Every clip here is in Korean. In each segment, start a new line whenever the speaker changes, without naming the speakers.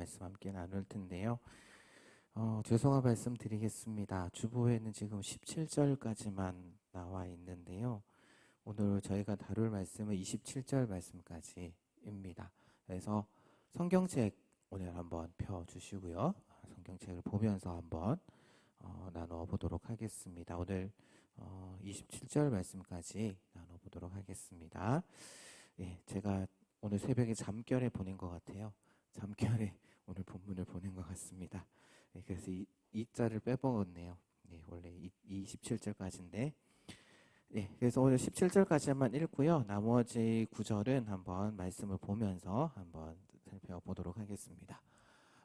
말씀 함께 나눌 텐데요. 죄송한 말씀 드리겠습니다. 주보에는 지금 17절까지만 나와 있는데요. 오늘 저희가 다룰 말씀은 27절 말씀까지입니다. 그래서 성경책 오늘 한번 펴주시고요. 성경책을 보면서 한번 나눠 보도록 하겠습니다. 오늘 27절 말씀까지 나눠 보도록 하겠습니다. 예, 제가 오늘 새벽에 잠결에 보낸 것 같아요. 잠결에 오늘 본문을 보낸 것 같습니다. 예, 그래서 이 자를 빼먹었네요. 예, 원래 27절까지인데 예, 그래서 오늘 17절까지만 읽고요. 나머지 구절은 한번 말씀을 보면서 한번 살펴보도록 하겠습니다.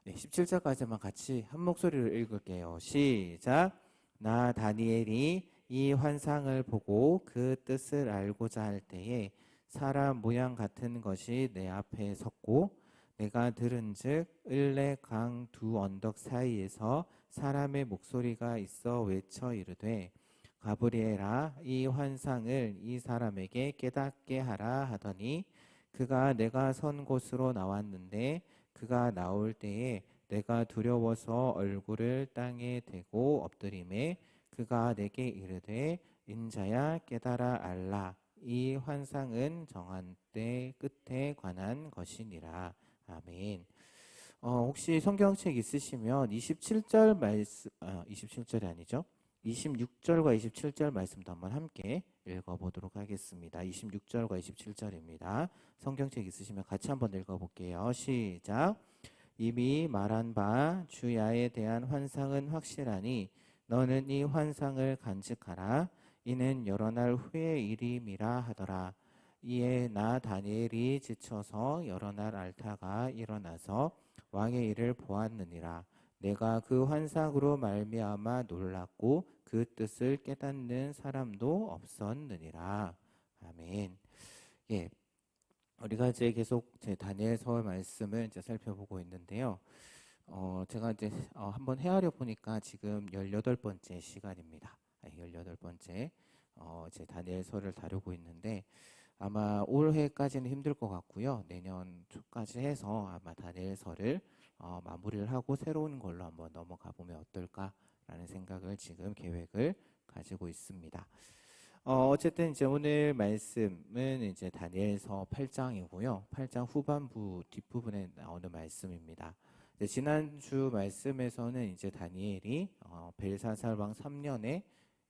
네, 17절까지만 같이 한 목소리로 읽을게요. 시작. 나 다니엘이 이 환상을 보고 그 뜻을 알고자 할 때에 사람 모양 같은 것이 내 앞에 섰고 내가 들은즉 을레 강 두 언덕 사이에서 사람의 목소리가 있어 외쳐 이르되 가브리엘아 이 환상을 이 사람에게 깨닫게 하라 하더니 그가 내가 선 곳으로 나왔는데 그가 나올 때에 내가 두려워서 얼굴을 땅에 대고 엎드림에 그가 내게 이르되 인자야 깨달아 알라 이 환상은 정한 때 끝에 관한 것이니라. 아멘. 혹시 성경책 있으시면 27절 말씀 27절이 아니죠? 26절과 27절 말씀도 한번 함께 읽어보도록 하겠습니다. 26절과 27절입니다. 성경책 있으시면 같이 한번 읽어볼게요. 시작. 이미 말한 바 주야에 대한 환상은 확실하니 너는 이 환상을 간직하라. 이는 여러 날 후의 일임이라 하더라. 이에 나 다니엘이 지쳐서 여러 날 앓다가 일어나서 왕의 일을 보았느니라. 내가 그 환상으로 말미암아 놀랐고 그 뜻을 깨닫는 사람도 없었느니라. 아멘. 예, 우리가 이제 계속 제 다니엘서 말씀을 이제 살펴보고 있는데요. 제가 이제 한번 헤아려 보니까 지금 18번째 시간입니다. 18번째 제 다니엘서를 다루고 있는데 아마 올해까지는 힘들 것 같고요. 내년 초까지 해서 아마 다니엘서를 마무리를 하고 새로운 걸로 한번 넘어가 보면 어떨까라는 생각을 지금 계획을 가지고 있습니다. 어쨌든 이제 오늘 말씀은 이제 다니엘서 8장이고요. 8장 후반부 뒷부분에 나오는 말씀입니다. 지난주 말씀에서는 이제 다니엘이 벨사살 왕 3년에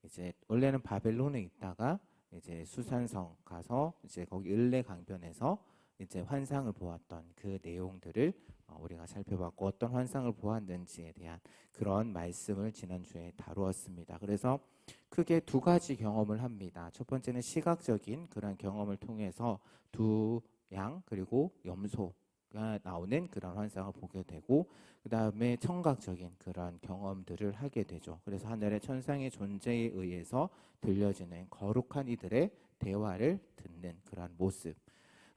이제 원래는 바벨론에 있다가 이제 수산성 가서 이제 거기 을레 강변에서 이제 환상을 보았던 그 내용들을 우리가 살펴봤고 어떤 환상을 보았는지에 대한 그런 말씀을 지난주에 다루었습니다. 그래서 크게 두 가지 경험을 합니다. 첫 번째는 시각적인 그런 경험을 통해서 두 양 그리고 염소가 나오는 그런 환상을 보게 되고 그 다음에 청각적인 그런 경험들을 하게 되죠. 그래서 하늘의 천상의 존재에 의해서 들려지는 거룩한 이들의 대화를 듣는 그런 모습.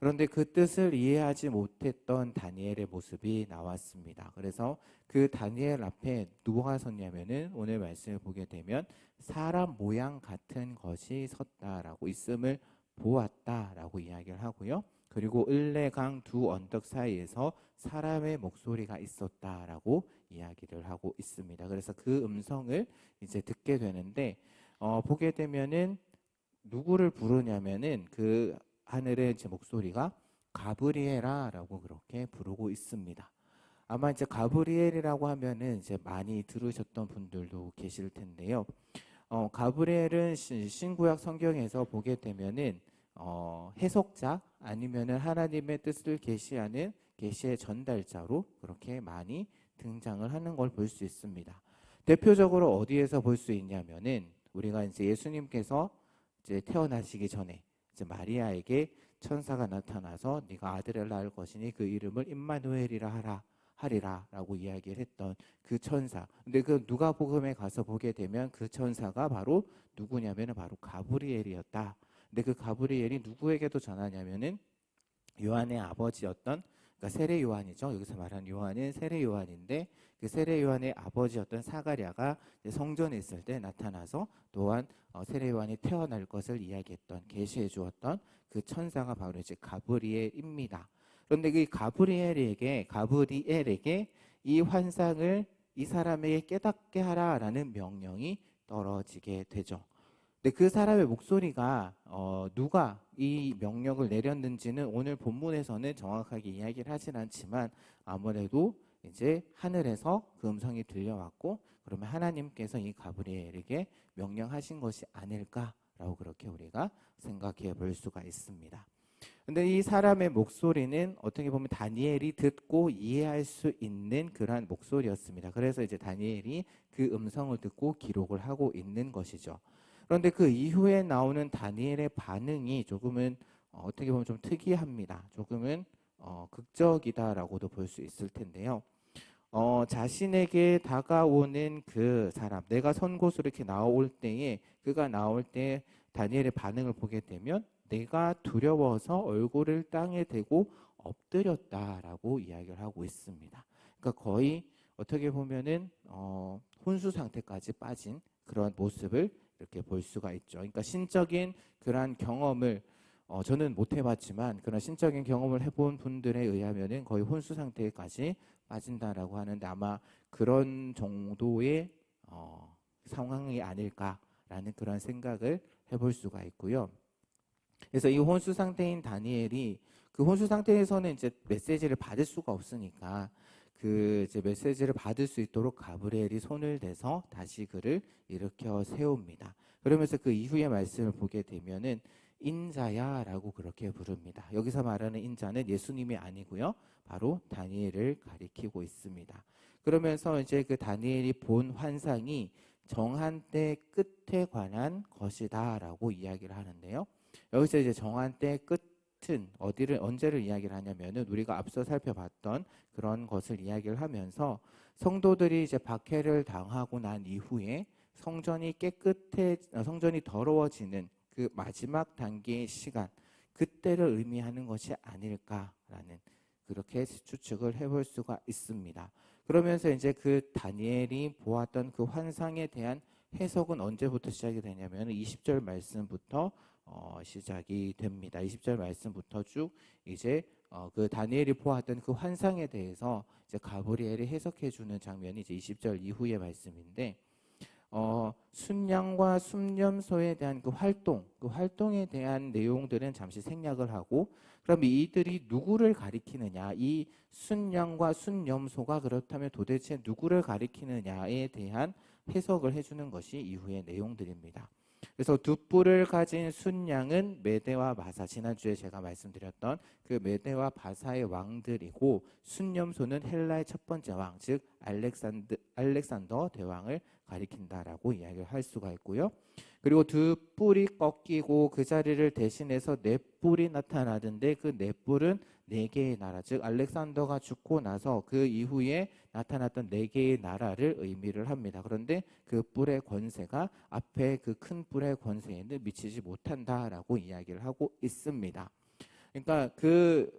그런데 그 뜻을 이해하지 못했던 다니엘의 모습이 나왔습니다. 그래서 그 다니엘 앞에 누가 섰냐면은 오늘 말씀을 보게 되면 사람 모양 같은 것이 섰다라고 있음을 보았다라고 이야기를 하고요. 그리고 을레강 두 언덕 사이에서 사람의 목소리가 있었다라고 이야기를 하고 있습니다. 그래서 그 음성을 이제 듣게 되는데 보게 되면은 누구를 부르냐면은 그 하늘의 제 목소리가 가브리엘아라고 그렇게 부르고 있습니다. 아마 이제 가브리엘이라고 하면은 이제 많이 들으셨던 분들도 계실 텐데요. 가브리엘은 신구약 성경에서 보게 되면은 해석자 아니면은 하나님의 뜻을 계시하는 계시의 전달자로 그렇게 많이 등장을 하는 걸 볼 수 있습니다. 대표적으로 어디에서 볼 수 있냐면은 우리가 이제 예수님께서 이제 태어나시기 전에 이제 마리아에게 천사가 나타나서 네가 아들을 낳을 것이니 그 이름을 임마누엘이라 하리라라고 이야기를 했던 그 천사. 근데 그 누가복음에 가서 보게 되면 그 천사가 바로 누구냐면은 바로 가브리엘이었다. 근데 그 가브리엘이 누구에게도 전하냐면은 요한의 아버지였던 그러니까 세례 요한이죠. 여기서 말하는 요한은 세례 요한인데 그 세례 요한의 아버지였던 사가랴가 성전에 있을 때 나타나서 또한 세례 요한이 태어날 것을 이야기했던 계시해 주었던 그 천사가 바로 이제 가브리엘입니다. 그런데 그 가브리엘에게 이 환상을 이 사람에게 깨닫게 하라라는 명령이 떨어지게 되죠. 근데 그 사람의 목소리가 누가 이 명령을 내렸는지는 오늘 본문에서는 정확하게 이야기를 하진 않지만 아무래도 이제 하늘에서 그 음성이 들려왔고 그러면 하나님께서 이 가브리엘에게 명령하신 것이 아닐까라고 그렇게 우리가 생각해 볼 수가 있습니다. 근데 이 사람의 목소리는 어떻게 보면 다니엘이 듣고 이해할 수 있는 그러한 목소리였습니다. 그래서 이제 다니엘이 그 음성을 듣고 기록을 하고 있는 것이죠. 그런데 그 이후에 나오는 다니엘의 반응이 조금은 어떻게 보면 좀 특이합니다. 조금은 극적이다라고도 볼 수 있을 텐데요. 자신에게 다가오는 그 사람, 내가 선 곳으로 이렇게 나올 때에 그가 나올 때 다니엘의 반응을 보게 되면 내가 두려워서 얼굴을 땅에 대고 엎드렸다라고 이야기를 하고 있습니다. 그러니까 거의 어떻게 보면은 혼수 상태까지 빠진 그런 모습을 이렇게 볼 수가 있죠. 그러니까 신적인 그러한 경험을 저는 못 해봤지만 그런 신적인 경험을 해본 분들에 의하면은 거의 혼수 상태까지 빠진다라고 하는데 아마 그런 정도의 상황이 아닐까라는 그런 생각을 해볼 수가 있고요. 그래서 이 혼수 상태인 다니엘이 그 혼수 상태에서는 이제 메시지를 받을 수가 없으니까 그 이제 메시지를 받을 수 있도록 가브리엘이 손을 대서 다시 그를 일으켜 세웁니다. 그러면서 그 이후의 말씀을 보게 되면은 인자야라고 그렇게 부릅니다. 여기서 말하는 인자는 예수님이 아니고요. 바로 다니엘을 가리키고 있습니다. 그러면서 이제 그 다니엘이 본 환상이 정한 때 끝에 관한 것이다라고 이야기를 하는데요. 여기서 이제 정한 때 끝은 언제를 이야기를 하냐면은 우리가 앞서 살펴봤던 그런 것을 이야기를 하면서 성도들이 이제 박해를 당하고 난 이후에 성전이 더러워지는 그 마지막 단계의 시간, 그때를 의미하는 것이 아닐까라는 그렇게 추측을 해볼 수가 있습니다. 그러면서 이제 그 다니엘이 보았던 그 환상에 대한 해석은 언제부터 시작이 되냐면 20절 말씀부터 시작이 됩니다. 20절 말씀부터 쭉 이제 그 다니엘이 보았던 그 환상에 대해서 이제 가브리엘이 해석해 주는 장면이 이제 20절 이후의 말씀인데 순양과 순념소에 대한 그 활동에 대한 내용들은 잠시 생략을 하고 그럼 이들이 누구를 가리키느냐, 이 순양과 순념소가 그렇다면 도대체 누구를 가리키느냐에 대한 해석을 해주는 것이 이후의 내용들입니다. 그래서 두 뿔을 가진 순양은 메대와 바사, 지난주에 제가 말씀드렸던 그 메대와 바사의 왕들이고 순념소는 헬라의 첫 번째 왕, 즉 알렉산더 대왕을 가리킨다라고 이야기를 할 수가 있고요. 그리고 두 뿔이 꺾이고 그 자리를 대신해서 네 뿔이 나타나던데 그 네 뿔은 네 개의 나라, 즉 알렉산더가 죽고 나서 그 이후에 나타났던 네 개의 나라를 의미를 합니다. 그런데 그 뿔의 권세가 앞에 그 큰 뿔의 권세에는 미치지 못한다라고 이야기를 하고 있습니다. 그러니까 그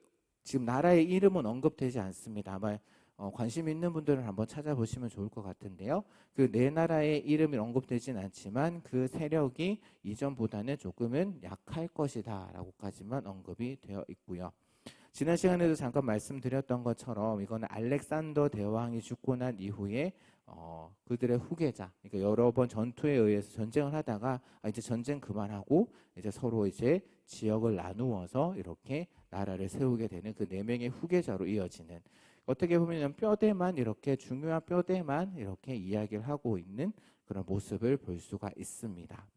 지금 나라의 이름은 언급되지 않습니다. 아마 관심 있는 분들은 한번 찾아보시면 좋을 것 같은데요. 그 네 나라의 이름이 언급되진 않지만 그 세력이 이전보다는 조금은 약할 것이다 라고까지만 언급이 되어 있고요. 지난 시간에도 잠깐 말씀드렸던 것처럼 이거는 알렉산더 대왕이 죽고 난 이후에 그들의 후계자, 그러니까 여러 번 전투에 의해서 전쟁을 하다가 이제 전쟁 그만하고 이제 서로 이제 지역을 나누어서 이렇게 나라를 세우게 되는 그 네 명의 후계자로 이어지는, 어떻게 보면 뼈대만 이렇게 중요한 뼈대만 이렇게 이야기를 하고 있는 그런 모습을 볼 수가 있습니다.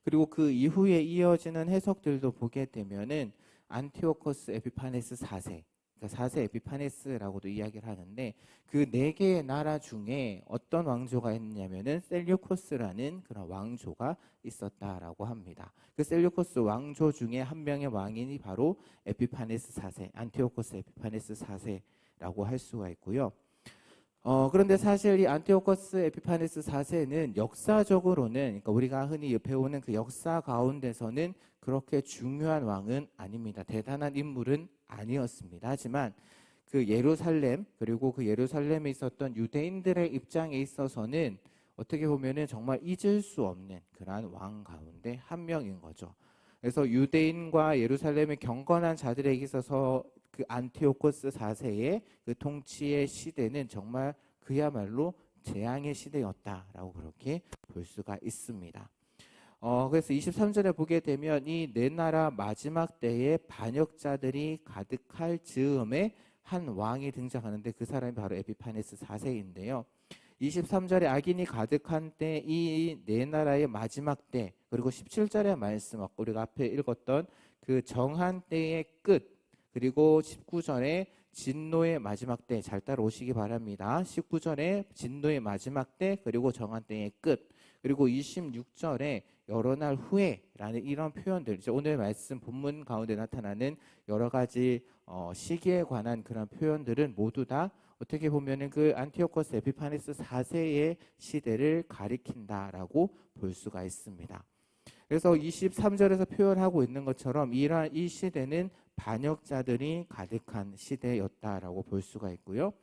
그리고 그 이후에 이어지는 해석들도 보게 되면은 안티오코스 에피파네스 4세, 그러니까 4세 에피파네스라고도 이야기를 하는데 그 네 개의 나라 중에 어떤 왕조가 있냐면은 셀류코스라는 그런 왕조가 있었다라고 합니다. 그 셀류코스 왕조 중에 한 명의 왕인이 바로 에피파네스 4세, 안티오코스 에피파네스 4세라고 할 수가 있고요. 그런데 사실 이 안티오코스 에피파네스 4세는 역사적으로는, 그러니까 우리가 흔히 배우는 그 역사 가운데서는 그렇게 중요한 왕은 아닙니다. 대단한 인물은 아니었습니다. 하지만 그 예루살렘, 그리고 그 예루살렘에 있었던 유대인들의 입장에 있어서는 어떻게 보면은 정말 잊을 수 없는 그러한 왕 가운데 한 명인 거죠. 그래서 유대인과 예루살렘의 경건한 자들에게 있어서 그 안티오코스 4세의 그 통치의 시대는 정말 그야말로 재앙의 시대였다라고 그렇게 볼 수가 있습니다. 그래서 23절에 보게 되면 이 네 나라 마지막 때에 반역자들이 가득할 즈음에 한 왕이 등장하는데 그 사람이 바로 에피파네스 4세인데요. 23절에 악인이 가득한 때 이 네 나라의 마지막 때, 그리고 17절의 말씀, 우리가 앞에 읽었던 그 정한 때의 끝, 그리고 19절에 진노의 마지막 때, 잘 따라오시기 바랍니다. 19절에 진노의 마지막 때, 그리고 정한 때의 끝, 그리고 26절에 여러 날 후에라는 이런 표현들, 이제 오늘 말씀 본문 가운데 나타나는 여러 가지 시기에 관한 그런 표현들은 모두 다 어떻게 보면은 그 안티오코스 에피파네스 4세의 시대를 가리킨다라고 볼 수가 있습니다. 그래서 23절에서 표현하고 있는 것처럼 이 시대는 반역자들이 가득한 시대였다라고 볼 수가 있고요.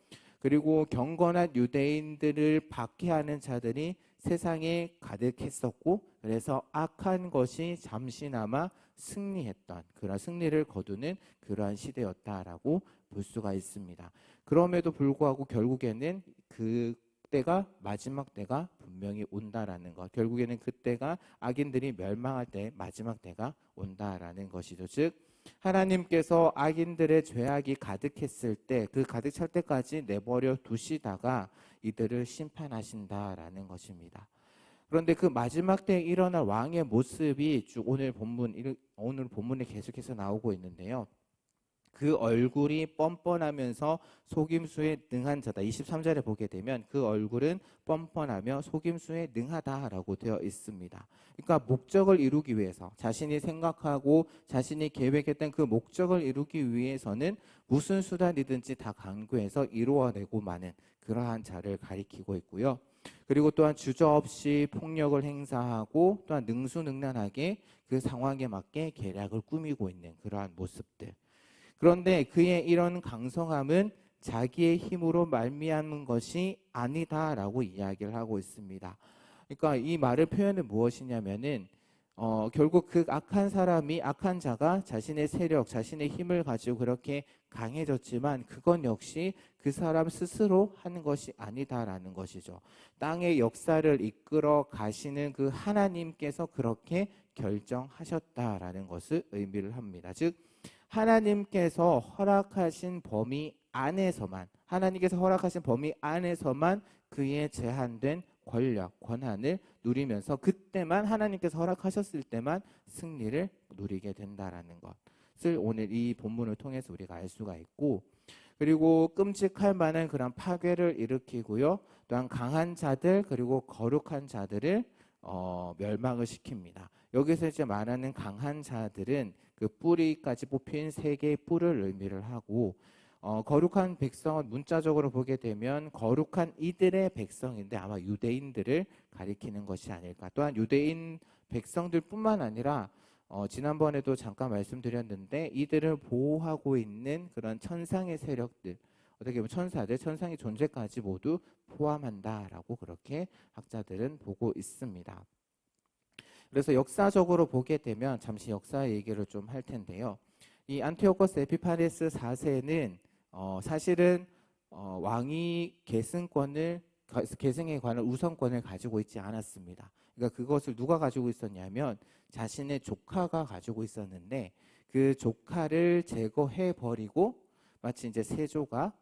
그리고 경건한 유대인들을 박해하는 자들이 세상에 가득했었고, 그래서 악한 것이 잠시나마 승리했던, 그런 승리를 거두는 그러한 시대였다라고 볼 수가 있습니다. 그럼에도 불구하고 결국에는 그때가 마지막 때가 분명히 온다라는 것, 결국에는 그때가 악인들이 멸망할 때 마지막 때가 온다라는 것이죠. 즉 하나님께서 악인들의 죄악이 가득했을 때, 그 가득 찰 때까지 내버려 두시다가 이들을 심판하신다라는 것입니다. 그런데 그 마지막 때에 일어날 왕의 모습이 쭉 오늘 본문에 계속해서 나오고 있는데요. 그 얼굴이 뻔뻔하면서 속임수에 능한 자다. 23절에 보게 되면 그 얼굴은 뻔뻔하며 속임수에 능하다라고 되어 있습니다. 그러니까 목적을 이루기 위해서, 자신이 생각하고 자신이 계획했던 그 목적을 이루기 위해서는 무슨 수단이든지 다 강구해서 이루어내고 마는 그러한 자를 가리키고 있고요. 그리고 또한 주저없이 폭력을 행사하고 또한 능수능란하게 그 상황에 맞게 계략을 꾸미고 있는 그러한 모습들. 그런데 그의 이런 강성함은 자기의 힘으로 말미암은 것이 아니다라고 이야기를 하고 있습니다. 그러니까 이 말의 표현은 무엇이냐면은 결국 그 악한 자가 자신의 세력, 자신의 힘을 가지고 그렇게 강해졌지만 그건 역시 그 사람 스스로 하는 것이 아니다라는 것이죠. 땅의 역사를 이끌어 가시는 그 하나님께서 그렇게 결정하셨다라는 것을 의미를 합니다. 즉 하나님께서 허락하신 범위 안에서만, 그의 제한된 권력, 권한을 누리면서 그때만, 하나님께서 허락하셨을 때만 승리를 누리게 된다라는 것을 오늘 이 본문을 통해서 우리가 알 수가 있고, 그리고 끔찍할 만한 그런 파괴를 일으키고요. 또한 강한 자들, 그리고 거룩한 자들을 멸망을 시킵니다. 여기서 이제 말하는 강한 자들은 그 뿌리까지 뽑힌 세 개의 뿔을 의미를 하고, 거룩한 백성은 문자적으로 보게 되면 거룩한 이들의 백성인데 아마 유대인들을 가리키는 것이 아닐까. 또한 유대인 백성들뿐만 아니라 지난번에도 잠깐 말씀드렸는데 이들을 보호하고 있는 그런 천상의 세력들, 어떻게 보면 천상의 존재까지 모두 포함한다라고 그렇게 학자들은 보고 있습니다. 그래서 역사적으로 보게 되면 잠시 역사 얘기를 좀 할 텐데요. 이 안티오코스 에피파네스 4세는 사실은 왕이 계승에 관한 우선권을 가지고 있지 않았습니다. 그러니까 그것을 누가 가지고 있었냐면 자신의 조카가 가지고 있었는데 그 조카를 제거해 버리고 마치 이제 세조가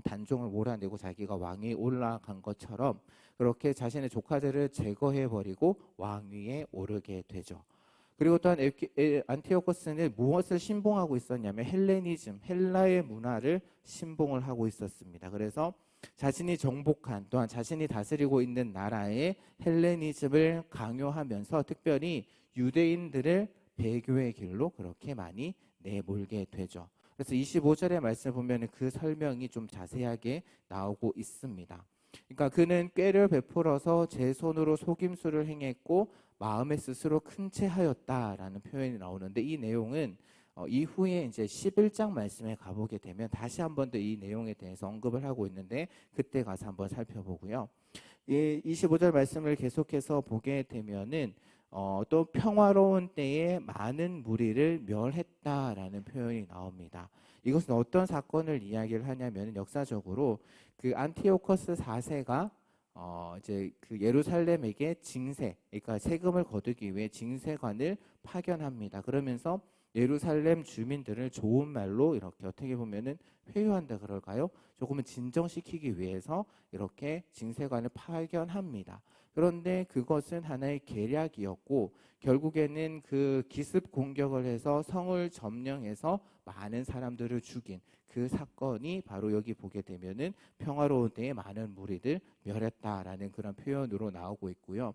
단종을 몰아내고 자기가 왕위에 올라간 것처럼 그렇게 자신의 조카들을 제거해 버리고 왕위에 오르게 되죠. 그리고 또한 안티오코스는 무엇을 신봉하고 있었냐면 헬레니즘, 헬라의 문화를 신봉을 하고 있었습니다. 그래서 자신이 정복한, 또한 자신이 다스리고 있는 나라의 헬레니즘을 강요하면서 특별히 유대인들을 배교의 길로 그렇게 많이 내몰게 되죠. 그래서 25절의 말씀을 보면 그 설명이 좀 자세하게 나오고 있습니다. 그러니까 그는 꾀를 베풀어서 제 손으로 속임수를 행했고 마음에 스스로 큰 채 하였다라는 표현이 나오는데 이 내용은 이후에 이제 11장 말씀에 가보게 되면 다시 한 번 더 이 내용에 대해서 언급을 하고 있는데 그때 가서 한번 살펴보고요. 이 25절 말씀을 계속해서 보게 되면은 또 평화로운 때에 많은 무리를 멸했다라는 표현이 나옵니다. 이것은 어떤 사건을 이야기를 하냐면 역사적으로 그 안티오커스 4세가 이제 그 예루살렘에게 징세, 그러니까 세금을 거두기 위해 징세관을 파견합니다. 그러면서 예루살렘 주민들을 좋은 말로 이렇게 어떻게 보면은 회유한다 그럴까요? 조금은 진정시키기 위해서 이렇게 징세관을 파견합니다. 그런데 그것은 하나의 계략이었고 결국에는 그 기습 공격을 해서 성을 점령해서 많은 사람들을 죽인 그 사건이 바로 여기 보게 되면은 평화로운 때에 많은 무리들 멸했다라는 그런 표현으로 나오고 있고요.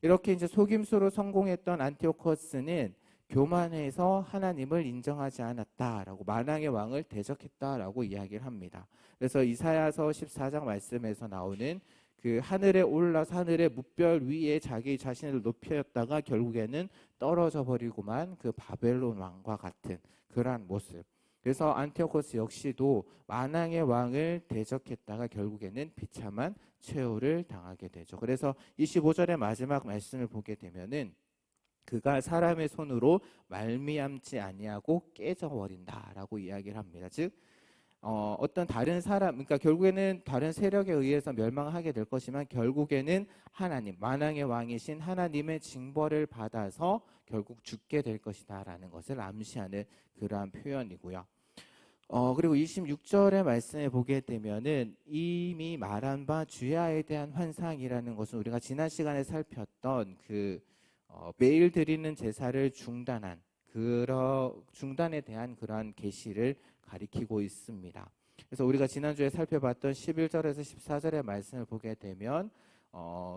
이렇게 이제 속임수로 성공했던 안티오코스는 교만해서 하나님을 인정하지 않았다라고 만왕의 왕을 대적했다라고 이야기를 합니다. 그래서 이사야서 14장 말씀에서 나오는 그 하늘에 올라서 하늘의 뭇별 위에 자기 자신을 높였다가 결국에는 떨어져 버리고만 그 바벨론 왕과 같은 그러한 모습. 그래서 안티오코스 역시도 만왕의 왕을 대적했다가 결국에는 비참한 최후를 당하게 되죠. 그래서 25절의 마지막 말씀을 보게 되면은 그가 사람의 손으로 말미암지 아니하고 깨져버린다라고 이야기를 합니다. 즉 어떤 다른 사람, 그러니까 결국에는 다른 세력에 의해서 멸망하게 될 것이지만 결국에는 하나님, 만왕의 왕이신 하나님의 징벌을 받아서 결국 죽게 될 것이다라는 것을 암시하는 그러한 표현이고요. 그리고 26절의 말씀에 보게 되면은 이미 말한 바 주야에 대한 환상이라는 것은 우리가 지난 시간에 살폈던 그 매일 드리는 제사를 중단한 중단에 대한 그러한 계시를 가리키고 있습니다. 그래서 우리가 지난주에 살펴봤던 11절에서 14절의 말씀을 보게 되면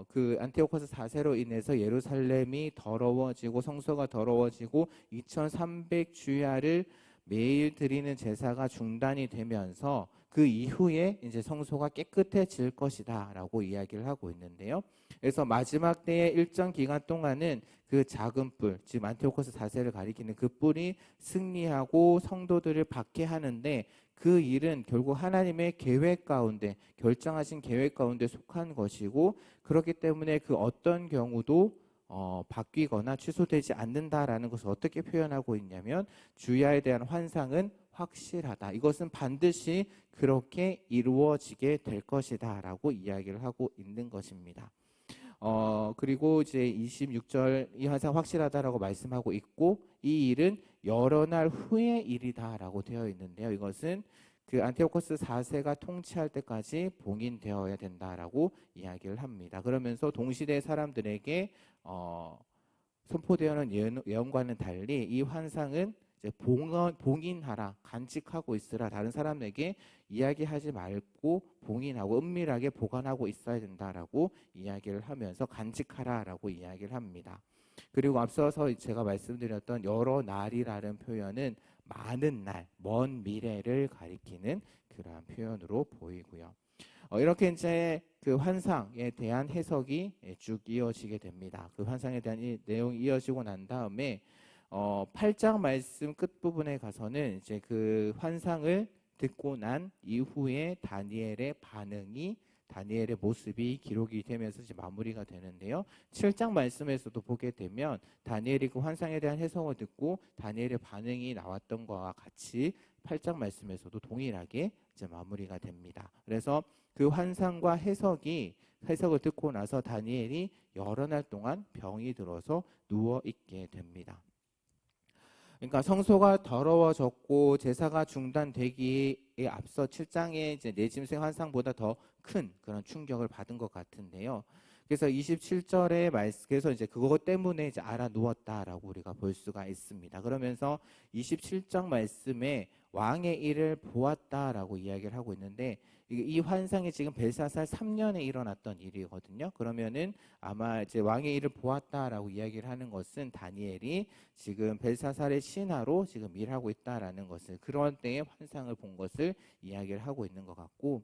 그 안티오코스 4세로 인해서 예루살렘이 더러워지고 성소가 더러워지고 2300주야를 매일 드리는 제사가 중단이 되면서 그 이후에 이제 성소가 깨끗해질 것이다라고 이야기를 하고 있는데요. 그래서 마지막 때의 일정 기간 동안은 그 작은 뿔, 지금 안티오코스 4세를 가리키는 그 뿔이 승리하고 성도들을 받게 하는데 그 일은 결국 하나님의 계획 가운데 결정하신 계획 가운데 속한 것이고 그렇기 때문에 그 어떤 경우도 바뀌거나 취소되지 않는다라는 것을 어떻게 표현하고 있냐면 주야에 대한 환상은 확실하다. 이것은 반드시 그렇게 이루어지게 될 것이다 라고 이야기를 하고 있는 것입니다. 그리고 이제 26절 이 환상 확실하다라고 말씀하고 있고 이 일은 여러 날 후의 일이다라고 되어 있는데요. 이것은 그 안티오코스 4세가 통치할 때까지 봉인되어야 된다라고 이야기를 합니다. 그러면서 동시대 사람들에게 선포되어는 예언과는 달리 이 환상은 이제 봉인하라, 간직하고 있으라, 다른 사람에게 이야기하지 말고 봉인하고 은밀하게 보관하고 있어야 된다라고 이야기를 하면서 간직하라라고 이야기를 합니다. 그리고 앞서서 제가 말씀드렸던 여러 날이라는 표현은 많은 날, 먼 미래를 가리키는 그러한 표현으로 보이고요. 이렇게 이제 그 환상에 대한 해석이 쭉 이어지게 됩니다. 그 환상에 대한 이 내용이 이어지고 난 다음에 8장 말씀 끝부분에 가서는 이제 그 환상을 듣고 난 이후에 다니엘의 반응이 다니엘의 모습이 기록이 되면서 이제 마무리가 되는데요. 7장 말씀에서도 보게 되면 다니엘이 그 환상에 대한 해석을 듣고 다니엘의 반응이 나왔던 것과 같이 8장 말씀에서도 동일하게 이제 마무리가 됩니다. 그래서 그 환상과 해석을 듣고 나서 다니엘이 여러 날 동안 병이 들어서 누워 있게 됩니다. 그러니까 성소가 더러워졌고 제사가 중단되기에 앞서 7장의 이제 내 짐승 환상보다 더 큰 그런 충격을 받은 것 같은데요. 그래서 27절의 말씀에서 이제 그것 때문에 이제 알아 누웠다라고 우리가 볼 수가 있습니다. 그러면서 27장 말씀에 왕의 일을 보았다라고 이야기를 하고 있는데 이 환상이 지금 벨사살 3년에 일어났던 일이거든요. 그러면은 아마 이제 왕의 일을 보았다라고 이야기를 하는 것은 다니엘이 지금 벨사살의 신하로 지금 일하고 있다라는 것을 그런 때에 환상을 본 것을 이야기를 하고 있는 것 같고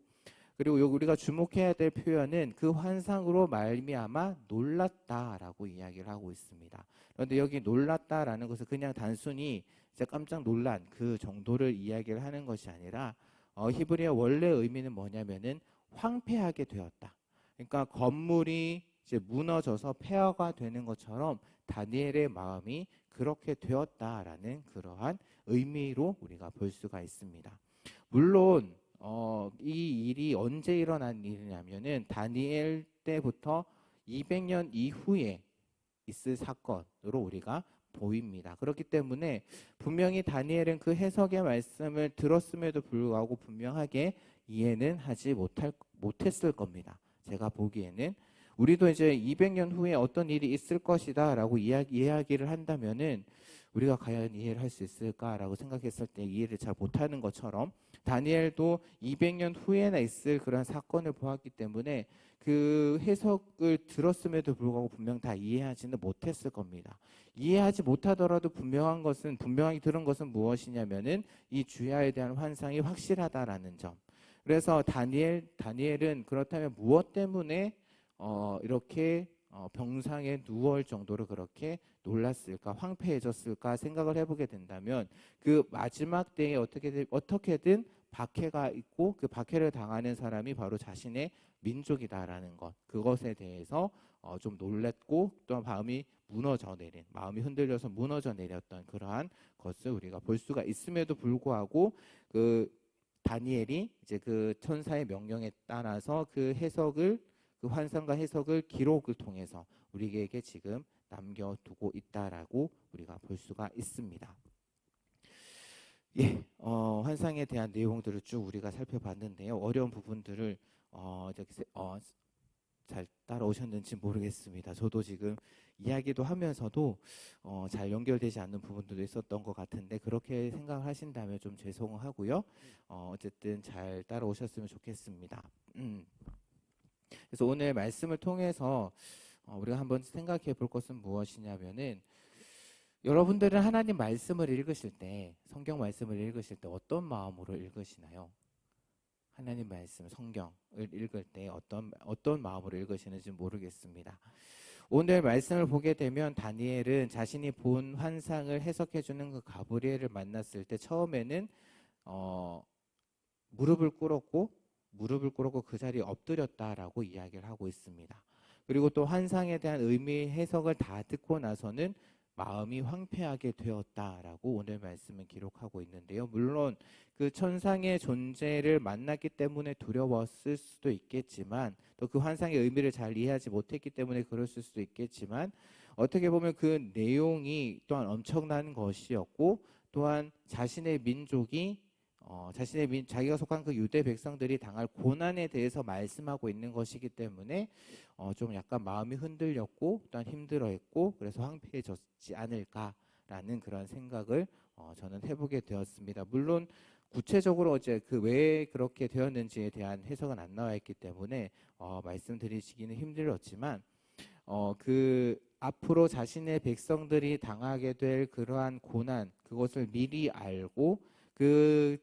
그리고 우리가 주목해야 될 표현은 그 환상으로 말미암아 놀랐다라고 이야기를 하고 있습니다. 그런데 여기 놀랐다라는 것은 그냥 단순히 이제 깜짝 놀란 그 정도를 이야기를 하는 것이 아니라 히브리어 원래 의미는 뭐냐면은 황폐하게 되었다. 그러니까 건물이 이제 무너져서 폐허가 되는 것처럼 다니엘의 마음이 그렇게 되었다라는 그러한 의미로 우리가 볼 수가 있습니다. 물론 이 일이 언제 일어난 일이냐면은 다니엘 때부터 200년 이후에 있을 사건으로 우리가 보입니다. 그렇기 때문에 분명히 다니엘은 그 해석의 말씀을 들었음에도 불구하고 분명하게 이해는 하지 못했을 겁니다. 제가 보기에는 우리도 이제 200년 후에 어떤 일이 있을 것이다 라고 이야기를 한다면은 우리가 과연 이해를 할 수 있을까라고 생각했을 때 이해를 잘 못하는 것처럼 다니엘도 200년 후에나 있을 그런 사건을 보았기 때문에 그 해석을 들었음에도 불구하고 분명 다 이해하지는 못했을 겁니다. 이해하지 못하더라도 분명하게 들은 것은 무엇이냐면은 이 주야에 대한 환상이 확실하다라는 점. 그래서 다니엘은 그렇다면 무엇 때문에 이렇게 병상에 누울 정도로 그렇게 놀랐을까, 황폐해졌을까 생각을 해보게 된다면 그 마지막 때에 어떻게든 박해가 있고 그 박해를 당하는 사람이 바로 자신의 민족이다라는 것, 그것에 대해서 좀 놀랬고 또 마음이 마음이 흔들려서 무너져 내렸던 그러한 것을 우리가 볼 수가 있음에도 불구하고 그 다니엘이 이제 그 천사의 명령에 따라서 그 환상과 해석을 기록을 통해서 우리에게 지금 남겨두고 있다라고 우리가 볼 수가 있습니다. 예, 환상에 대한 내용들을 쭉 우리가 살펴봤는데요. 어려운 부분들을 잘 따라오셨는지 모르겠습니다. 저도 지금 이야기도 하면서도 잘 연결되지 않는 부분들도 있었던 것 같은데 그렇게 생각하신다면 좀 죄송하고요. 어쨌든 잘 따라오셨으면 좋겠습니다. 그래서 오늘 말씀을 통해서 우리가 한번 생각해 볼 것은 무엇이냐면은 여러분들은 하나님 말씀을 읽으실 때, 성경 말씀을 읽으실 때 어떤 마음으로 읽으시나요? 하나님 말씀, 성경을 읽을 때 어떤 마음으로 읽으시는지 모르겠습니다. 오늘 말씀을 보게 되면 다니엘은 자신이 본 환상을 해석해주는 그 가브리엘을 만났을 때 처음에는 무릎을 꿇었고 그 자리에 엎드렸다라고 이야기를 하고 있습니다. 그리고 또 환상에 대한 의미 해석을 다 듣고 나서는 마음이 황폐하게 되었다라고 오늘 말씀은 기록하고 있는데요. 물론 그 천상의 존재를 만났기 때문에 두려웠을 수도 있겠지만 또 그 환상의 의미를 잘 이해하지 못했기 때문에 그랬을 수도 있겠지만 어떻게 보면 그 내용이 또한 엄청난 것이었고 또한 자신의 민족이 자기가 속한 그 유대 백성들이 당할 고난에 대해서 말씀하고 있는 것이기 때문에 좀 약간 마음이 흔들렸고 또한 힘들어했고 그래서 황폐해졌지 않을까라는 그런 생각을 저는 해보게 되었습니다. 물론 구체적으로 어제 그 왜 그렇게 되었는지에 대한 해석은 안 나와 있기 때문에 말씀드리시기는 힘들었지만 그 앞으로 자신의 백성들이 당하게 될 그러한 고난 그것을 미리 알고 그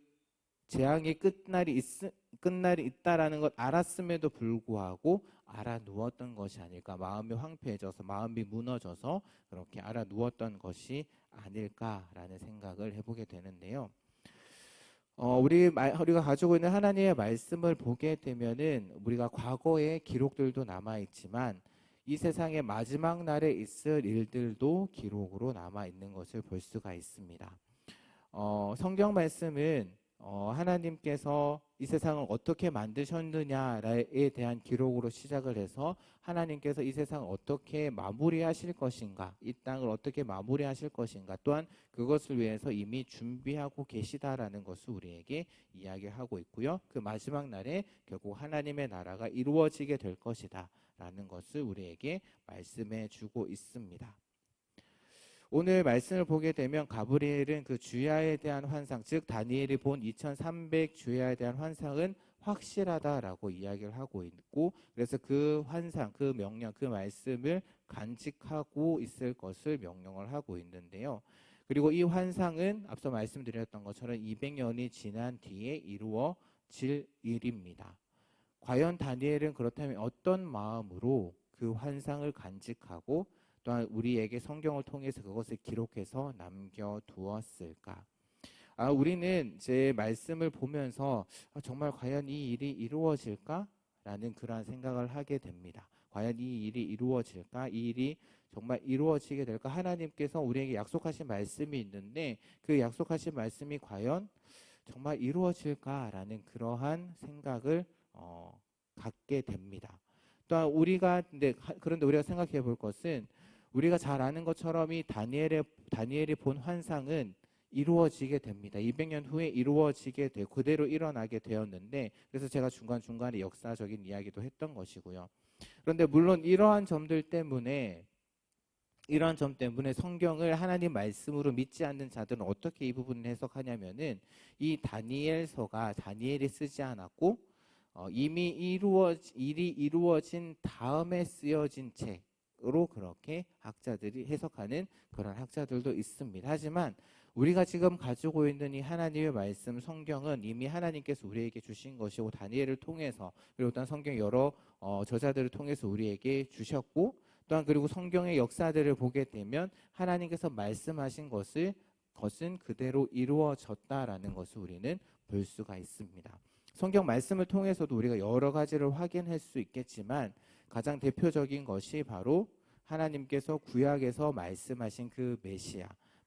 재앙의 끝날이 있다라는 것 알았음에도 불구하고 알아 누웠던 것이 아닐까, 마음이 황폐해져서 마음이 무너져서 그렇게 알아 누웠던 것이 아닐까라는 생각을 해보게 되는데요. 우리가 가지고 있는 하나님의 말씀을 보게 되면은 우리가 과거의 기록들도 남아 있지만 이 세상의 마지막 날에 있을 일들도 기록으로 남아 있는 것을 볼 수가 있습니다. 성경 말씀은 하나님께서 이 세상을 어떻게 만드셨느냐에 대한 기록으로 시작을 해서 하나님께서 이 세상을 어떻게 마무리하실 것인가, 이 땅을 어떻게 마무리하실 것인가, 또한 그것을 위해서 이미 준비하고 계시다라는 것을 우리에게 이야기하고 있고요. 그 마지막 날에 결국 하나님의 나라가 이루어지게 될 것이다 라는 것을 우리에게 말씀해 주고 있습니다. 오늘 말씀을 보게 되면 가브리엘은 그 주야에 대한 환상, 즉 다니엘이 본 2300 주야에 대한 환상은 확실하다라고 이야기를 하고 있고 그래서 그 환상, 그 명령, 그 말씀을 간직하고 있을 것을 명령을 하고 있는데요. 그리고 이 환상은 앞서 말씀드렸던 것처럼 200년이 지난 뒤에 이루어질 일입니다. 과연 다니엘은 그렇다면 어떤 마음으로 그 환상을 간직하고 또한 우리에게 성경을 통해서 그것을 기록해서 남겨두었을까? 우리는 제 말씀을 보면서 정말 과연 이 일이 이루어질까? 라는 그러한 생각을 하게 됩니다. 과연 이 일이 이루어질까? 이 일이 정말 이루어지게 될까? 하나님께서 우리에게 약속하신 말씀이 있는데 그 약속하신 말씀이 과연 정말 이루어질까라는 그러한 생각을 갖게 됩니다. 또한 그런데 우리가 생각해 볼 것은 우리가 잘 아는 것처럼 이 다니엘이 본 환상은 이루어지게 됩니다. 200년 후에 이루어지게 돼 그대로 일어나게 되었는데 그래서 제가 중간중간에 역사적인 이야기도 했던 것이고요. 그런데 물론 이러한 점 때문에 성경을 하나님 말씀으로 믿지 않는 자들은 어떻게 이 부분을 해석하냐면은 이 다니엘서가 다니엘이 쓰지 않았고 이미 일이 이루어진 다음에 쓰여진 책으로 그렇게 학자들이 해석하는 그런 학자들도 있습니다. 하지만 우리가 지금 가지고 있는 이 하나님의 말씀 성경은 이미 하나님께서 우리에게 주신 것이고 다니엘을 통해서 그리고 또한 성경 여러 저자들을 통해서 우리에게 주셨고 또한 그리고 성경의 역사들을 보게 되면 하나님께서 말씀하신 것은 그대로 이루어졌다라는 것을 우리는 볼 수가 있습니다. 성경 말씀을 통해서도 우리가 여러 가지를 확인할 수 있겠지만 가장 대표적인 것이 바로 하나님께서 구약에서 말씀하신 그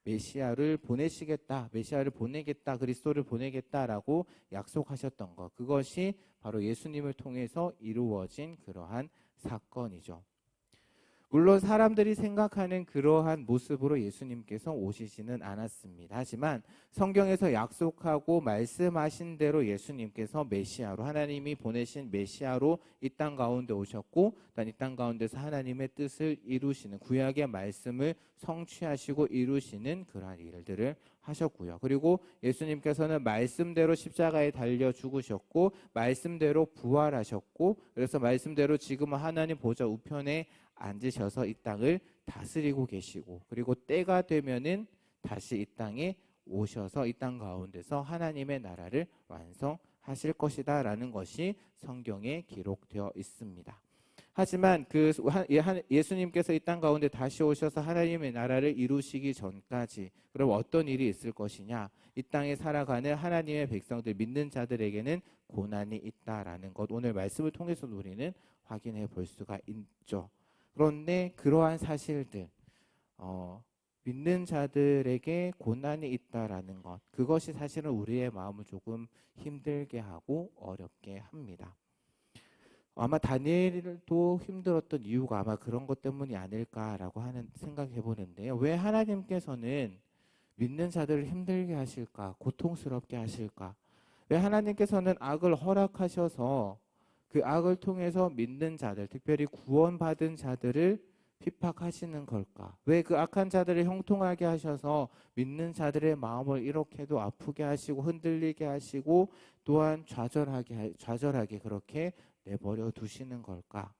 메시아를 보내겠다, 그리스도를 보내겠다라고 약속하셨던 것, 그것이 바로 예수님을 통해서 이루어진 그러한 사건이죠. 물론 사람들이 생각하는 그러한 모습으로 예수님께서 오시지는 않았습니다. 하지만 성경에서 약속하고 말씀하신 대로 예수님께서 메시아로 하나님이 보내신 메시아로 이 땅 가운데 오셨고 이 땅 가운데서 하나님의 뜻을 이루시는 구약의 말씀을 성취하시고 이루시는 그러한 일들을 하셨고요. 그리고 예수님께서는 말씀대로 십자가에 달려 죽으셨고 말씀대로 부활하셨고 그래서 말씀대로 지금은 하나님 보좌 우편에 앉으셔서 이 땅을 다스리고 계시고 그리고 때가 되면은 다시 이 땅에 오셔서 이 땅 가운데서 하나님의 나라를 완성하실 것이다 라는 것이 성경에 기록되어 있습니다. 하지만 예수님께서 이 땅 가운데 다시 오셔서 하나님의 나라를 이루시기 전까지 그럼 어떤 일이 있을 것이냐? 이 땅에 살아가는 하나님의 백성들 믿는 자들에게는 고난이 있다라는 것 오늘 말씀을 통해서 우리는 확인해 볼 수가 있죠. 그런데 그러한 사실들 믿는 자들에게 고난이 있다라는 것 그것이 사실은 우리의 마음을 조금 힘들게 하고 어렵게 합니다. 아마 다니엘도 힘들었던 이유가 아마 그런 것 때문이 아닐까라고 하는 생각해 보는데요. 왜 하나님께서는 믿는 자들을 힘들게 하실까? 고통스럽게 하실까? 왜 하나님께서는 악을 허락하셔서 그 악을 통해서 믿는 자들, 특별히 구원받은 자들을 핍박하시는 걸까? 왜 그 악한 자들을 형통하게 하셔서 믿는 자들의 마음을 이렇게도 아프게 하시고 흔들리게 하시고 또한 좌절하게 그렇게 내버려 두시는 걸까?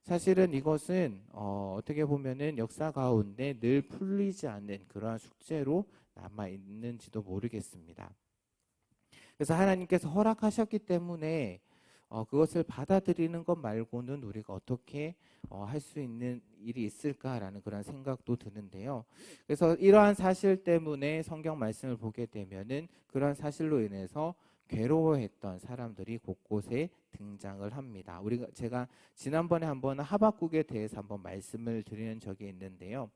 사실은 이것은 어떻게 보면은 역사 가운데 늘 풀리지 않는 그러한 숙제로 남아 있는지도 모르겠습니다. 그래서 하나님께서 허락하셨기 때문에 그것을 받아들이는 것 말고는 우리가 어떻게 할 수 있는 일이 있을까라는 그런 생각도 드는데요. 그래서 이러한 사실 때문에 성경 말씀을 보게 되면은 그러한 사실로 인해서 괴로워했던 사람들이 곳곳에 등장을 합니다. 제가 지난번에 한번 하박국에 대해서 한번 말씀을 드리는 적이 있는데요.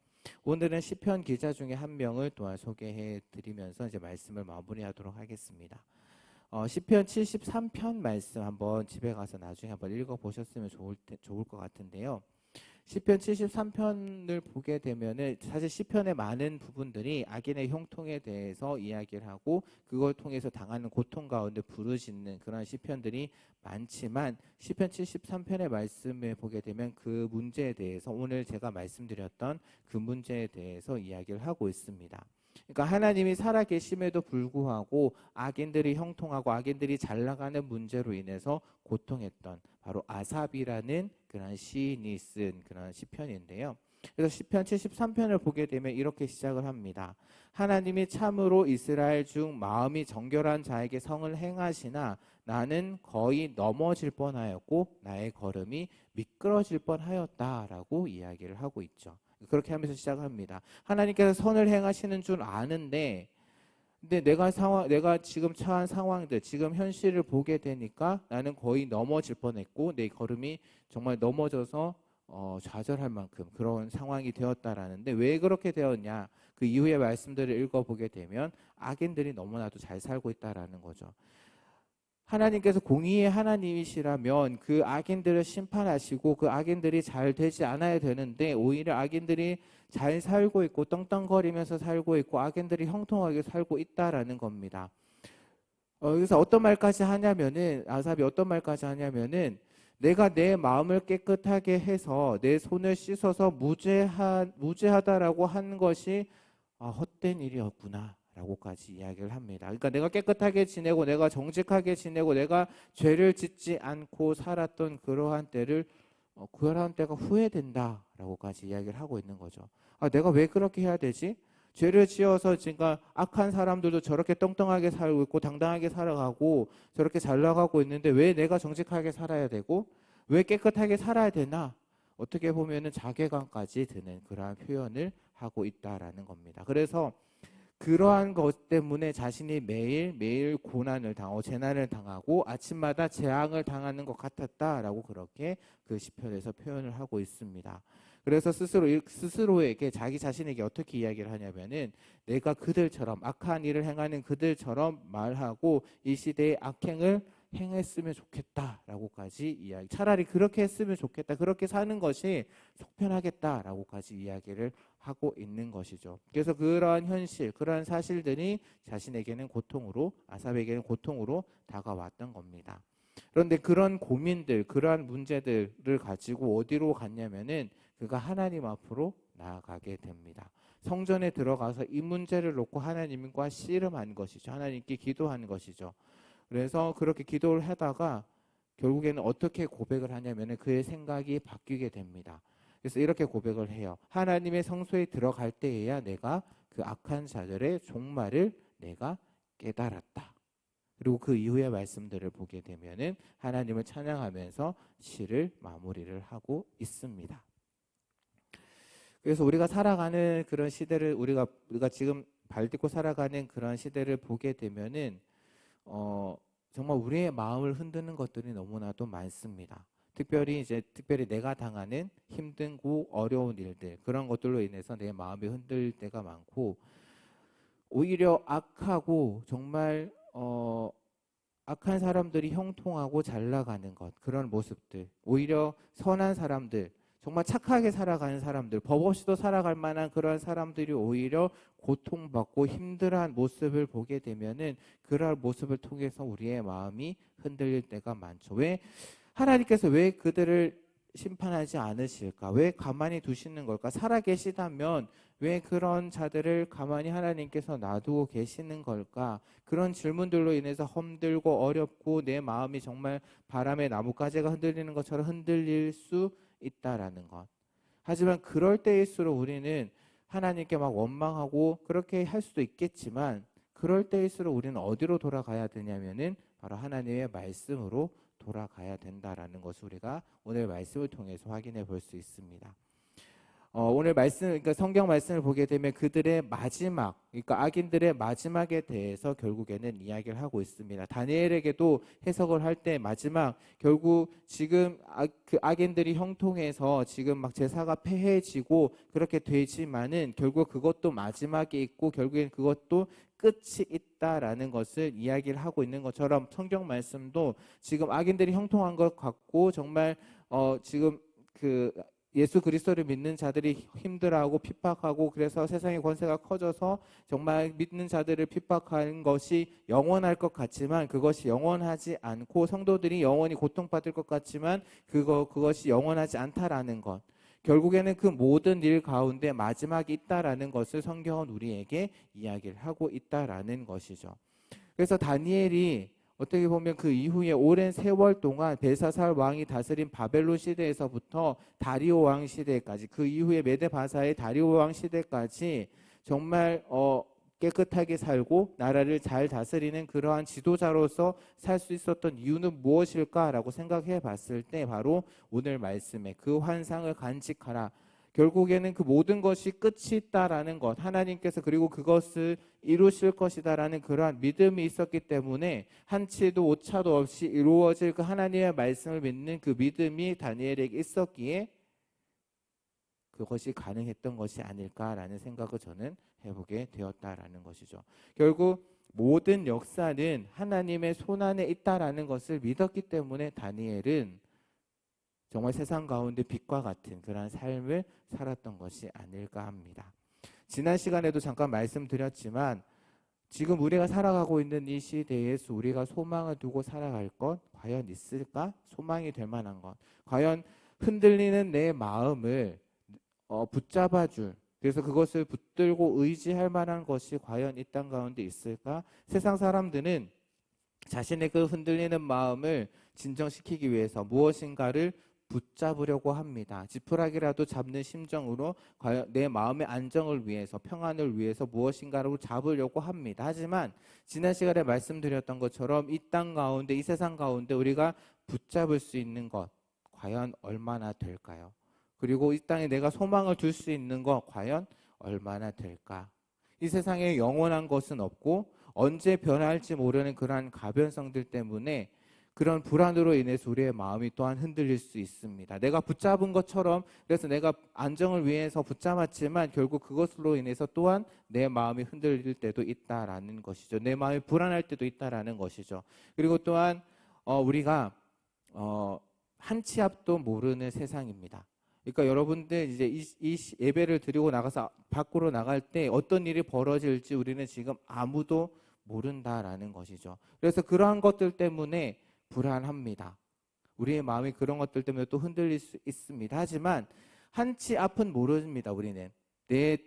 오늘은 시편 기자 중에 한 명을 또한 소개해 드리면서 이제 말씀을 마무리하도록 하겠습니다. 시편 73편 말씀 한번 집에 가서 나중에 한번 읽어보셨으면 좋을 것 같은데요. 시편 73편을 보게 되면은 사실 시편의 많은 부분들이 악인의 형통에 대해서 이야기를 하고 그걸 통해서 당하는 고통 가운데 부르짖는 그런 시편들이 많지만 시편 73편의 말씀을 보게 되면 그 문제에 대해서 오늘 제가 말씀드렸던 그 문제에 대해서 이야기를 하고 있습니다. 그러니까 하나님이 살아계심에도 불구하고 악인들이 형통하고 악인들이 잘 나가는 문제로 인해서 고통했던 바로 아삽이라는 그런 시인이 쓴 그런 시편인데요. 그래서 시편 73편을 보게 되면 이렇게 시작을 합니다. 하나님이 참으로 이스라엘 중 마음이 정결한 자에게 성을 행하시나 나는 거의 넘어질 뻔하였고 나의 걸음이 미끄러질 뻔하였다라고 이야기를 하고 있죠. 그렇게 하면서 시작합니다. 하나님께서 선을 행하시는 줄 아는데 근데 내가 지금 처한 상황들, 지금 현실을 보게 되니까 나는 거의 넘어질 뻔했고 내 걸음이 정말 넘어져서 좌절할 만큼 그런 상황이 되었다라는데 왜 그렇게 되었냐? 그 이후의 말씀들을 읽어보게 되면 악인들이 너무나도 잘 살고 있다라는 거죠. 하나님께서 공의의 하나님이시라면 그 악인들을 심판하시고 그 악인들이 잘 되지 않아야 되는데 오히려 악인들이 잘 살고 있고 떵떵거리면서 살고 있고 악인들이 형통하게 살고 있다라는 겁니다. 그래서 어떤 말까지 하냐면은 아삽이 어떤 말까지 하냐면은 내가 내 마음을 깨끗하게 해서 내 손을 씻어서 무죄하다라고 한 것이 헛된 일이었구나 라고까지 이야기를 합니다. 그러니까 내가 깨끗하게 지내고 내가 정직하게 지내고 내가 죄를 짓지 않고 살았던 그러한 때를 그러한 때가 후회된다 라고까지 이야기를 하고 있는 거죠. 내가 왜 그렇게 해야 되지? 죄를 지어서 지금 악한 사람들도 저렇게 떵떵하게 살고 있고 당당하게 살아가고 저렇게 잘 나가고 있는데 왜 내가 정직하게 살아야 되고 왜 깨끗하게 살아야 되나? 어떻게 보면은 자괴감까지 드는 그러한 표현을 하고 있다라는 겁니다. 그래서 그러한 것 때문에 자신이 매일 고난을 당하고 재난을 당하고 아침마다 재앙을 당하는 것 같았다라고 그렇게 그 시편에서 표현을 하고 있습니다. 그래서 스스로에게 자기 자신에게 어떻게 이야기를 하냐면은 내가 그들처럼 악한 일을 행하는 그들처럼 말하고 이 시대의 악행을 행했으면 좋겠다라고까지 이야기. 차라리 그렇게 했으면 좋겠다. 그렇게 사는 것이 속편하겠다라고까지 이야기를 하고 있는 것이죠. 그래서 그러한 현실, 그러한 사실들이 자신에게는 고통으로, 아삽에게는 고통으로 다가왔던 겁니다. 그런데 그런 고민들, 그러한 문제들을 가지고 어디로 갔냐면은 그가 하나님 앞으로 나아가게 됩니다. 성전에 들어가서 이 문제를 놓고 하나님과 씨름한 것이죠. 하나님께 기도한 것이죠. 그래서 그렇게 기도를 하다가 결국에는 어떻게 고백을 하냐면은 그의 생각이 바뀌게 됩니다. 그래서 이렇게 고백을 해요. 하나님의 성소에 들어갈 때에야 내가 그 악한 자들의 종말을 내가 깨달았다. 그리고 그 이후의 말씀들을 보게 되면은 하나님을 찬양하면서 시를 마무리를 하고 있습니다. 그래서 우리가 살아가는 그런 시대를 우리가 지금 발딛고 살아가는 그런 시대를 보게 되면은 정말 우리의 마음을 흔드는 것들이 너무나도 많습니다. 특별히 내가 당하는 힘든고 어려운 일들 그런 것들로 인해서 내 마음이 흔들 때가 많고 오히려 악하고 정말 악한 사람들이 형통하고 잘 나가는 것 그런 모습들 오히려 선한 사람들 정말 착하게 살아가는 사람들 법 없이도 살아갈 만한 그런 사람들이 오히려 고통받고 힘들어한 모습을 보게 되면은 그러한 모습을 통해서 우리의 마음이 흔들릴 때가 많죠. 하나님께서 왜 그들을 심판하지 않으실까? 왜 가만히 두시는 걸까? 살아계시다면 왜 그런 자들을 가만히 하나님께서 놔두고 계시는 걸까? 그런 질문들로 인해서 험들고 어렵고 내 마음이 정말 바람에 나뭇가지가 흔들리는 것처럼 흔들릴 수 있다라는 것. 하지만 그럴 때일수록 우리는 하나님께 막 원망하고 그렇게 할 수도 있겠지만 그럴 때일수록 우리는 어디로 돌아가야 되냐면은 바로 하나님의 말씀으로 돌아가야 된다라는 것을 우리가 오늘 말씀을 통해서 확인해 볼 수 있습니다. 오늘 말씀, 그러니까 성경 말씀을 보게 되면 그들의 마지막, 그러니까 악인들의 마지막에 대해서 결국에는 이야기를 하고 있습니다. 다니엘에게도 해석을 할 때 마지막, 결국 지금 그 악인들이 형통해서 지금 막 제사가 폐해지고 그렇게 되지만은 결국 그것도 마지막에 있고 결국엔 그것도 끝이 있다라는 것을 이야기를 하고 있는 것처럼 성경 말씀도 지금 악인들이 형통한 것 같고 정말 지금 그 예수 그리스도를 믿는 자들이 힘들어하고 핍박하고 그래서 세상의 권세가 커져서 정말 믿는 자들을 핍박하는 것이 영원할 것 같지만 그것이 영원하지 않고 성도들이 영원히 고통받을 것 같지만 그것이 영원하지 않다라는 것. 결국에는 그 모든 일 가운데 마지막이 있다라는 것을 성경은 우리에게 이야기를 하고 있다라는 것이죠. 그래서 다니엘이 어떻게 보면 그 이후에 오랜 세월 동안 벨사살 왕이 다스린 바벨론 시대에서부터 다리오 왕 시대까지 그 이후에 메데바사의 다리오 왕 시대까지 정말 깨끗하게 살고 나라를 잘 다스리는 그러한 지도자로서 살 수 있었던 이유는 무엇일까라고 생각해 봤을 때 바로 오늘 말씀에 그 환상을 간직하라. 결국에는 그 모든 것이 끝이 있다라는 것, 하나님께서 그리고 그것을 이루실 것이다라는 그러한 믿음이 있었기 때문에 한치도 오차도 없이 이루어질 그 하나님의 말씀을 믿는 그 믿음이 다니엘에게 있었기에 그것이 가능했던 것이 아닐까라는 생각을 저는 해보게 되었다라는 것이죠. 결국 모든 역사는 하나님의 손안에 있다라는 것을 믿었기 때문에 다니엘은 정말 세상 가운데 빛과 같은 그러한 삶을 살았던 것이 아닐까 합니다. 지난 시간에도 잠깐 말씀드렸지만 지금 우리가 살아가고 있는 이 시대에서 우리가 소망을 두고 살아갈 것 과연 있을까? 소망이 될 만한 것, 과연 흔들리는 내 마음을 붙잡아줄, 그래서 그것을 붙들고 의지할 만한 것이 과연 이 땅 가운데 있을까? 세상 사람들은 자신의 그 흔들리는 마음을 진정시키기 위해서 무엇인가를 붙잡으려고 합니다. 지푸라기라도 잡는 심정으로 과연 내 마음의 안정을 위해서, 평안을 위해서 무엇인가를 잡으려고 합니다. 하지만 지난 시간에 말씀드렸던 것처럼 이 땅 가운데, 이 세상 가운데 우리가 붙잡을 수 있는 것 과연 얼마나 될까요? 그리고 이 땅에 내가 소망을 둘 수 있는 것 과연 얼마나 될까? 이 세상에 영원한 것은 없고 언제 변할지 모르는 그러한 가변성들 때문에 그런 불안으로 인해서 우리의 마음이 또한 흔들릴 수 있습니다. 내가 붙잡은 것처럼, 그래서 내가 안정을 위해서 붙잡았지만 결국 그것으로 인해서 또한 내 마음이 흔들릴 때도 있다라는 것이죠. 내 마음이 불안할 때도 있다라는 것이죠. 그리고 또한 우리가 한 치 앞도 모르는 세상입니다. 그러니까 여러분들 이제 이 예배를 드리고 나가서 밖으로 나갈 때 어떤 일이 벌어질지 우리는 지금 아무도 모른다라는 것이죠. 그래서 그러한 것들 때문에 불안합니다. 우리의 마음이 그런 것들 때문에 또 흔들릴 수 있습니다. 하지만 한 치 앞은 모릅니다. 우리는 내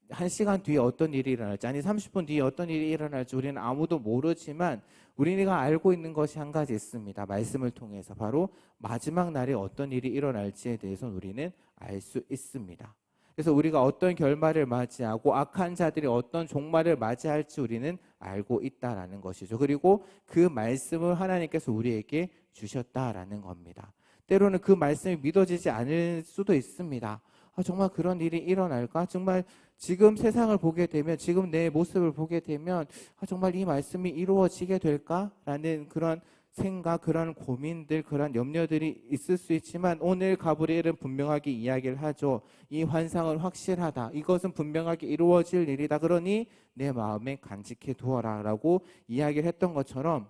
1시간 뒤에 어떤 일이 일어날지, 아니 30분 뒤에 어떤 일이 일어날지 우리는 아무도 모르지만 우리가 알고 있는 것이 한 가지 있습니다. 말씀을 통해서 바로 마지막 날에 어떤 일이 일어날지에 대해서는 우리는 알 수 있습니다. 그래서 우리가 어떤 결말을 맞이하고 악한 자들이 어떤 종말을 맞이할지 우리는 알고 있다라는 것이죠. 그리고 그 말씀을 하나님께서 우리에게 주셨다라는 겁니다. 때로는 그 말씀이 믿어지지 않을 수도 있습니다. 정말 그런 일이 일어날까? 정말 지금 세상을 보게 되면, 지금 내 모습을 보게 되면 정말 이 말씀이 이루어지게 될까라는 그런 생각, 그런 고민들, 그런 염려들이 있을 수 있지만 오늘 가브리엘은 분명하게 이야기를 하죠. 이 환상은 확실하다. 이것은 분명하게 이루어질 일이다. 그러니 내 마음에 간직해 두어라 라고 이야기를 했던 것처럼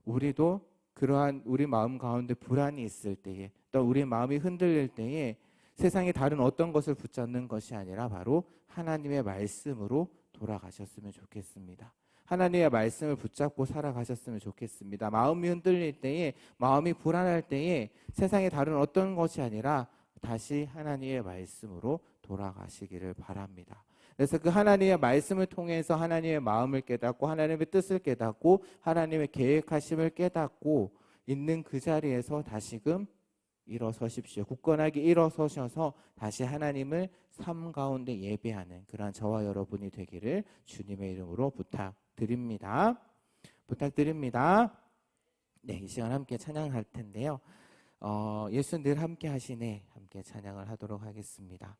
우리도 그러한 우리 마음 가운데 불안이 있을 때에, 또 우리 마음이 흔들릴 때에 세상에 다른 어떤 것을 붙잡는 것이 아니라 바로 하나님의 말씀으로 돌아가셨으면 좋겠습니다. 하나님의 말씀을 붙잡고 살아가셨으면 좋겠습니다. 마음이 흔들릴 때에, 마음이 불안할 때에 세상에 다른 어떤 것이 아니라 다시 하나님의 말씀으로 돌아가시기를 바랍니다. 그래서 그 하나님의 말씀을 통해서 하나님의 마음을 깨닫고 하나님의 뜻을 깨닫고 하나님의 계획하심을 깨닫고 있는 그 자리에서 다시금 일어서십시오. 굳건하게 일어서셔서 다시 하나님을 삶 가운데 예배하는 그러한 저와 여러분이 되기를 주님의 이름으로 부탁드립니다. 네, 이 시간 함께 찬양할 텐데요. 예수 늘 함께 하시네, 함께 찬양을 하도록 하겠습니다.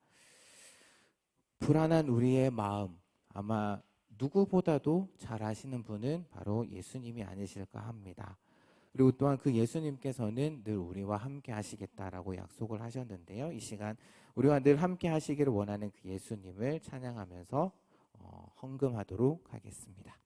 불안한 우리의 마음, 아마 누구보다도 잘 아시는 분은 바로 예수님이 아니실까 합니다. 그리고 또한 그 예수님께서는 늘 우리와 함께 하시겠다라고 약속을 하셨는데요. 이 시간 우리와 늘 함께 하시기를 원하는 그 예수님을 찬양하면서 헌금하도록 하겠습니다.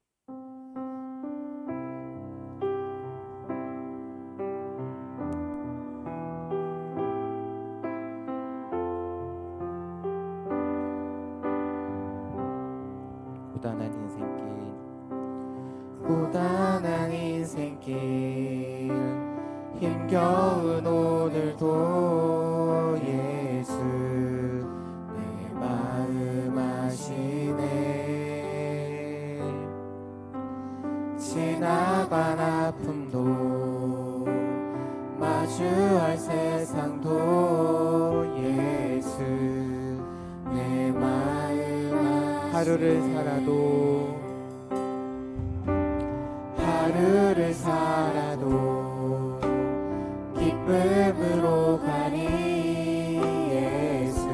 고단한 인생길 힘겨운 오늘도 예수 내 마음 아시네. 지나간 아픔도 마주할 세상도 예수 내 마음 아시네. 하루를 살아도 기쁨으로 가니 예수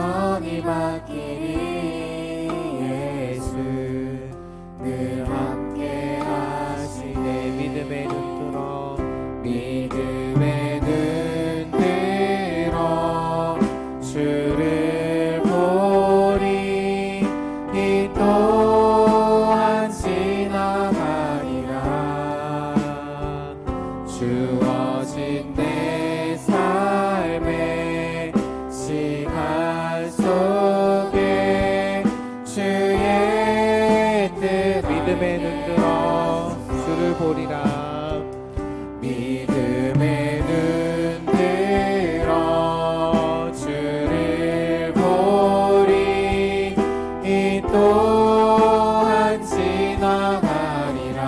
영원히 맡기리. 예수 늘 함께 하시네. 믿음의 눈 들어 믿음의 눈 들어 주를 보리. 이 또한 지나가리라. 주어진 내 삶의 시간 속에 주의 뜻. 믿음의 눈 들어 주를 보리라. 믿음의 눈 들어 주를 보리. 이 또한 지나가리라.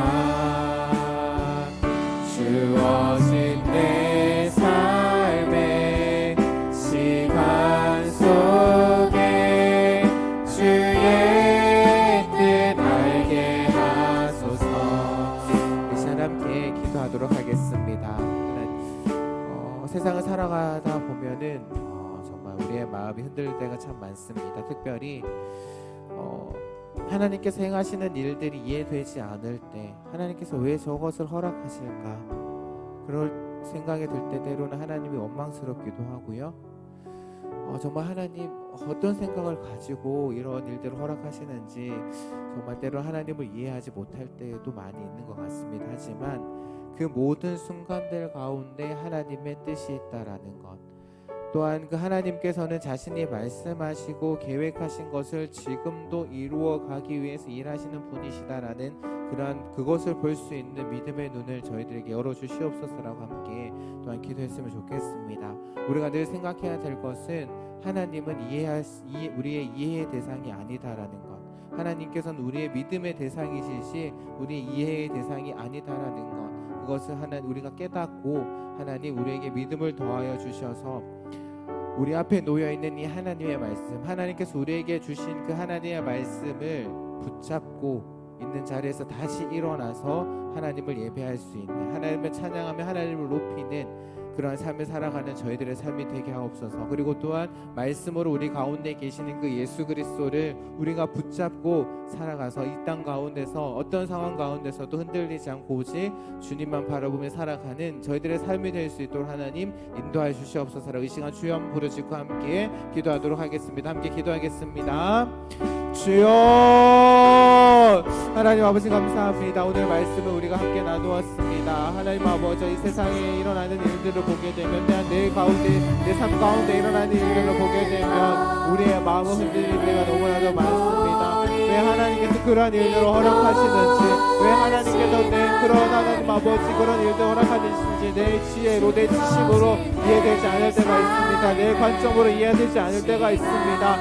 주어진 내 삶의 시간 속에 주의 뜻 알게 하소서. 이 시간 함께 기도하도록 하겠습니다. 세상을 살아가다 보면은 정말 우리의 마음이 흔들릴 때가 참 많습니다. 특별히 하나님께서 행하시는 일들이 이해되지 않을 때 하나님께서 왜 저것을 허락하실까 그럴 생각이 들 때 때로는 하나님이 원망스럽기도 하고요. 정말 하나님 어떤 생각을 가지고 이런 일들을 허락하시는지 정말 때로는 하나님을 이해하지 못할 때도 많이 있는 것 같습니다. 하지만 그 모든 순간들 가운데 하나님의 뜻이 있다라는 것, 또한 그 하나님께서는 자신이 말씀하시고 계획하신 것을 지금도 이루어 가기 위해서 일하시는 분이시다라는 그것을 볼 수 있는 믿음의 눈을 저희들에게 열어주시옵소서라고 함께 또한 기도했으면 좋겠습니다. 우리가 늘 생각해야 될 것은 하나님은 우리의 이해의 대상이 아니다라는 것, 하나님께서는 우리의 믿음의 대상이시지 우리의 이해의 대상이 아니다라는 것, 그것을 우리가 깨닫고 하나님 우리에게 믿음을 더하여 주셔서 우리 앞에 놓여있는 이 하나님의 말씀, 하나님께서 우리에게 주신 그 하나님의 말씀을 붙잡고 있는 자리에서 다시 일어나서 하나님을 예배할 수 있는, 하나님을 찬양하며 하나님을 높이는 그러한 삶을 살아가는 저희들의 삶이 되게 하옵소서. 그리고 또한 말씀으로 우리 가운데 계시는 그 예수 그리스도를 우리가 붙잡고 살아가서 이 땅 가운데서 어떤 상황 가운데서도 흔들리지 않고 오직 주님만 바라보며 살아가는 저희들의 삶이 될 수 있도록 하나님 인도하여 주시옵소서라고 이 시간 주여 한번 부르짖고 함께 기도하도록 하겠습니다. 함께 기도하겠습니다. 주여, 하나님 아버지 감사합니다. 오늘 말씀을 우리가 함께 나누었습니다. 하나님 아버지, 이 세상에 일어나는 일들을 보게 되면, 내 가운데, 내 삶 가운데 일어나는 일들을 보게 되면 우리의 마음을 흔들릴 때가 너무나도 많습니다. 왜 하나님께서 그런 일들을 허락하시는지, 왜 하나님께서 그런 하나님 아버지 그런 일들 허락하시는지 내 지혜로, 내 지식으로 이해되지 않을 때가 있습니다. 내 관점으로 이해되지 않을 때가 있습니다.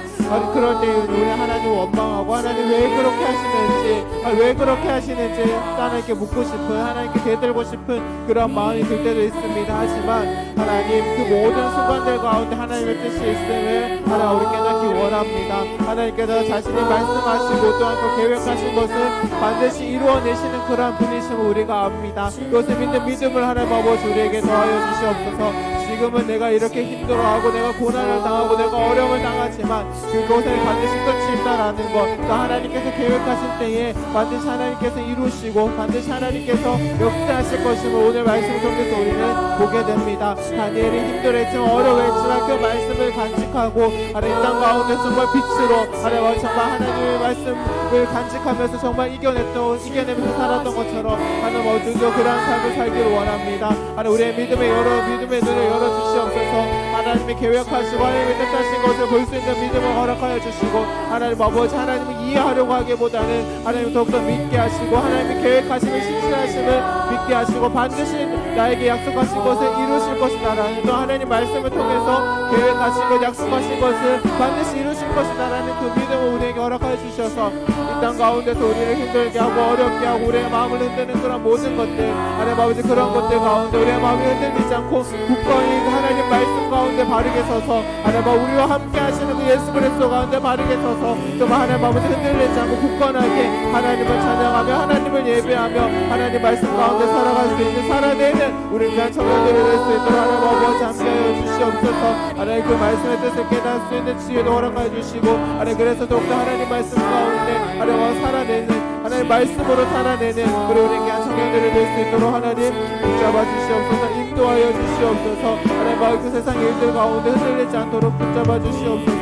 그럴 때 우리 하나님 원망하고 하나님 왜 그렇게 하시는지, 왜 그렇게 하시는지 하나님께 묻고 싶은, 하나님께 되들고 싶은 그런 마음이 들 때도 있습니다. 하지만 하나님 그 모든 순간들 가운데 하나님의 뜻이 있음을 하나님 우리 깨닫기 원합니다. 하나님께서 자신이 말씀하시고 또한 그 계획하신 것을 반드시 이루어내시는 그러한 분이심을 우리가 압니다. 그것을 믿는 믿음을 하나님 아버지 우리에게 더하여 주시옵소서. 지금은 내가 이렇게 힘들어하고 내가 고난을 당하고 내가 어려움을 당하지만 그것에 반드시 끝이 있다라는 것, 또 하나님께서 계획하실 때에 반드시 하나님께서 이루시고 반드시 하나님께서 역사하실 것임을 오늘 말씀을 통해서 우리는 보게 됩니다. 다니엘이 힘들었지만 어려웠지만 그 말씀을 간직하고 하나님 땅 가운데 정말 빛으로 하나님 정말 하나님의 말씀을 간직하면서 정말 이겨내면서 살았던 것처럼 하나님 어둠도 그러한 삶을 살기를 원합니다. 하나님 우리의 믿음의 눈을 열어주시옵소서. 하나님이 계획하시고 하나님이 뜻하신 것을 볼 수 있는 믿음을 허락하여 주시고 하나님 아버지 하나님을 이해하려고 하기보다는 하나님 더욱더 믿게 하시고 하나님이 계획하시는 신실하심을 믿게 하시고 반드시 나에게 약속하신 것을 이루실 것이다라는 또 하나님 말씀을 통해서 계획하신 것 약속하신 것을 반드시 이루실 것이다라는 그 믿음을 우리에게 허락하여 주셔서 이 땅 가운데서 우리를 힘들게 하고 어렵게 하고 우리의 마음을 흔드는 그런 모든 것들 하나님 아버지 그런 것들 가운데 우리의 마음이 흔들리지 않고 굳건히 하나님 말씀 가운데
가운데 바르게 서서 하나님 우리와 함께 하시는 그 예수 그리스도 가운데 바르게 서서 정말 하나님 아버지 흔들리지 않고 굳건하게 하나님을 찬양하며 하나님을 예배하며 하나님 말씀 가운데 살아갈 수 있는 살아내는 우리 귀한 청년들이 될 수 있도록 하나님 아버지 함께하여 주시옵소서. 하나님 그 말씀의 뜻을 깨달을 수 있는 지혜도 허락하여 주시고 하나님 그래서 더욱더 하나님 말씀 가운데 하나님 살아내는 하나님 말씀으로 살아내는 우리 귀한 청년들이 될 수 있도록 하나님 붙잡아 주시옵소서. 인도하여 주시옵소서. 하나님 그 세상 일들 가운데 흔들리지 않도록 붙잡아 주시옵소서.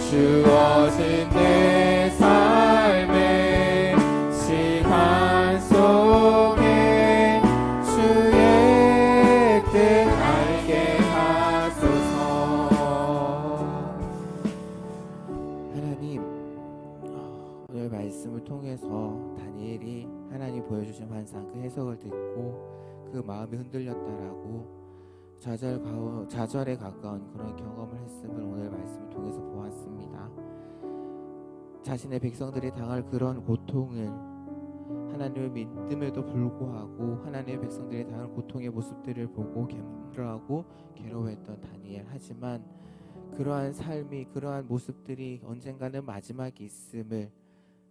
주어진 내 삶의 시간 속에 주의 뜻 알게 하소서.
하나님, 오늘 말씀을 통해서 다니엘이 하나님 보여주신 환상 그 해석을 듣고 그 마음이 흔들렸다라고 좌절에 가까운 그런 경험을 했음을 오늘 말씀을 통해서 보았습니다. 자신의 백성들이 당할 그런 고통을 하나님을 믿음에도 불구하고 하나님의 백성들이 당할 고통의 모습들을 보고 힘들어하고 괴로워했던 다니엘. 하지만 그러한 삶이 그러한 모습들이 언젠가는 마지막이 있음을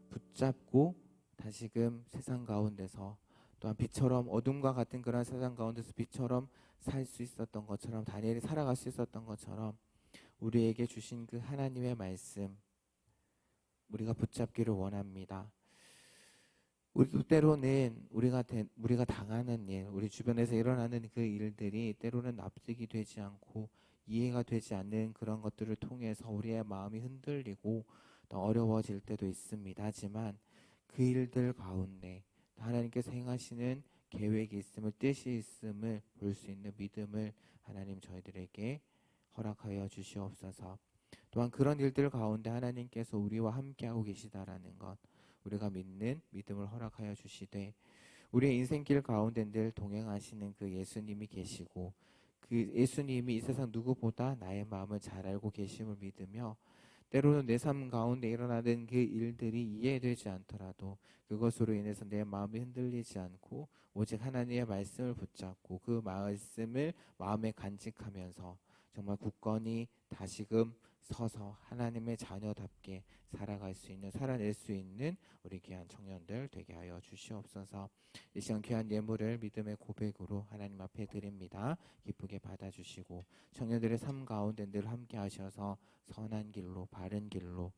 붙잡고 다시금 세상 가운데서 또한 빛처럼 어둠과 같은 그런 세상 가운데서 빛처럼 살 수 있었던 것처럼 다니엘이 살아갈 수 있었던 것처럼 우리에게 주신 그 하나님의 말씀 우리가 붙잡기를 원합니다. 우리도 때로는 우리가 당하는 일, 우리 주변에서 일어나는 그 일들이 때로는 납득이 되지 않고 이해가 되지 않는 그런 것들을 통해서 우리의 마음이 흔들리고 더 어려워질 때도 있습니다. 하지만 그 일들 가운데 하나님께서 행하시는 계획이 있음을, 뜻이 있음을 볼 수 있는 믿음을 하나님 저희들에게 허락하여 주시옵소서. 또한 그런 일들 가운데 하나님께서 우리와 함께하고 계시다라는 것 우리가 믿는 믿음을 허락하여 주시되 우리의 인생길 가운데 늘 동행하시는 그 예수님이 계시고 그 예수님이 이 세상 누구보다 나의 마음을 잘 알고 계심을 믿으며 때로는 내 삶 가운데 일어나는 그 일들이 이해되지 않더라도 그것으로 인해서 내 마음이 흔들리지 않고 오직 하나님의 말씀을 붙잡고 그 말씀을 마음에 간직하면서 정말 굳건히 다시금 서서 하나님의 자녀답게 살아갈 수 있는, 살아낼 수 있는 우리 귀한 청년들 되게 하여 주시옵소서. 이 시간 귀한 예물을 믿음의 고백으로 하나님 앞에 드립니다. 기쁘게 받아주시고 청년들의 삶 가운데 늘 함께 하셔서 선한 길로, 바른 길로,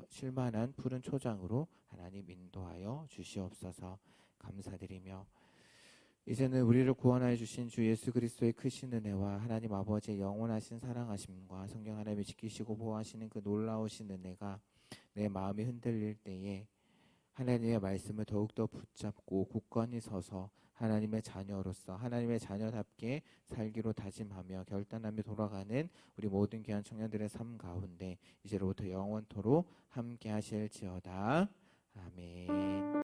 쉴만한 푸른 초장으로 하나님 인도하여 주시옵소서. 감사드리며 이제는 우리를 구원하여 주신 주 예수 그리스도의 크신 은혜와 하나님 아버지의 영원하신 사랑하심과 성령 하나님이 지키시고 보호하시는 그 놀라우신 은혜가 내 마음이 흔들릴 때에 하나님의 말씀을 더욱더 붙잡고 굳건히 서서 하나님의 자녀로서 하나님의 자녀답게 살기로 다짐하며 결단하며 돌아가는 우리 모든 귀한 청년들의 삶 가운데 이제로부터 영원토록 함께 하실지어다.